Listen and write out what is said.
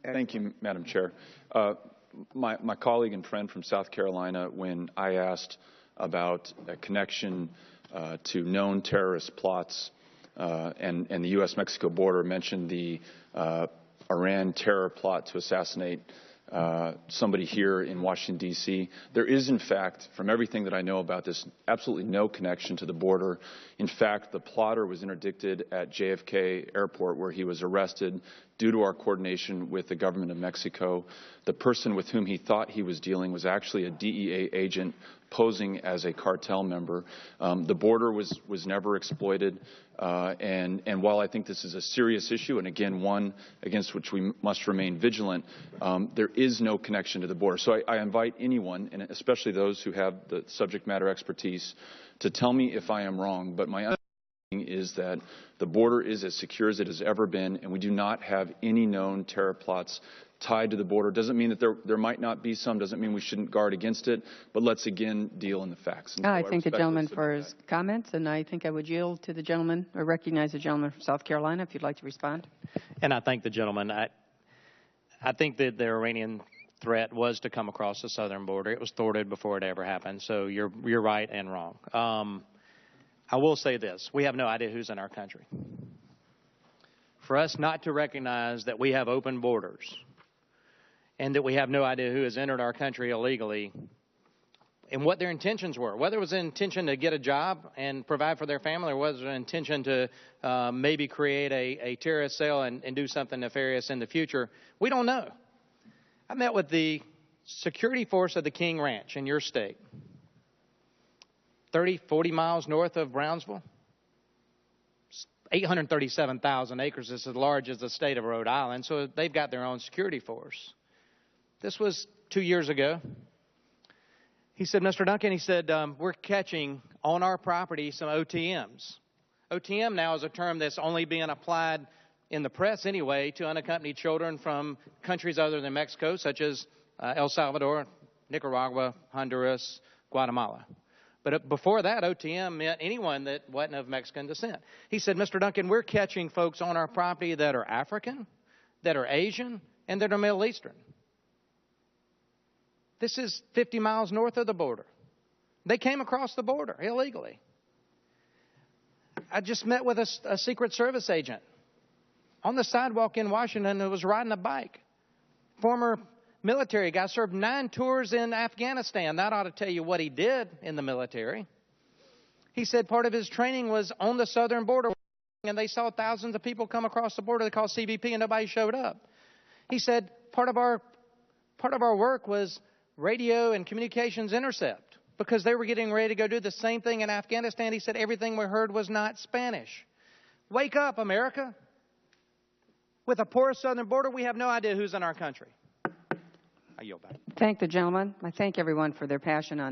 Thank you, Madam Chair. My colleague and friend from South Carolina, when I asked about a connection to known terrorist plots and the U.S.-Mexico border, mentioned the Iran terror plot to assassinate somebody here in Washington, D.C. There is, in fact, from everything that I know about this, absolutely no connection to the border. In fact, the plotter was interdicted at JFK Airport, where he was arrested due to our coordination with the government of Mexico. The person with whom he thought he was dealing was actually a DEA agent posing as a cartel member. The border was never exploited, and while I think this is a serious issue, and again one against which we must remain vigilant, there is no connection to the border. So I invite anyone, and especially those who have the subject matter expertise, to tell me if I am wrong, but my understanding is that the border is as secure as it has ever been, and we do not have any known terror plots tied to the border. Doesn't mean that there might not be some, doesn't mean we shouldn't guard against it, but let's again deal in the facts. And I thank the gentleman for his comments, and I think I would yield to the gentleman, or recognize the gentleman from South Carolina, if you'd like to respond. And I thank the gentleman. I think that the Iranian threat was to come across the southern border. It was thwarted before it ever happened, so you're right and wrong. I will say this. We have no idea who's in our country. For us not to recognize that we have open borders and that we have no idea who has entered our country illegally and what their intentions were, whether it was an intention to get a job and provide for their family, or was it an intention to maybe create a terrorist cell and do something nefarious in the future, we don't know. I met with the security force of the King Ranch in your state, 30, 40 miles north of Brownsville. 837,000 acres is as large as the state of Rhode Island, so they've got their own security force. This was 2 years ago. He said, Mr. Duncan, he said, we're catching on our property some OTMs. OTM now is a term that's only being applied in the press anyway to unaccompanied children from countries other than Mexico, such as El Salvador, Nicaragua, Honduras, Guatemala. But before that, OTM meant anyone that wasn't of Mexican descent. He said, Mr. Duncan, we're catching folks on our property that are African, that are Asian, and that are Middle Eastern. This is 50 miles north of the border. They came across the border illegally. I just met with a Secret Service agent on the sidewalk in Washington who was riding a bike. Former military guy, served 9 tours in Afghanistan. That ought to tell you what he did in the military. He said part of his training was on the southern border, and they saw thousands of people come across the border. They called CBP, and nobody showed up. He said part of our work was radio and communications intercept, because they were getting ready to go do the same thing in Afghanistan. He said everything we heard was not Spanish. Wake up, America. With a porous southern border, we have no idea who's in our country. I yield back. Thank the gentleman. I thank everyone for their passion on this.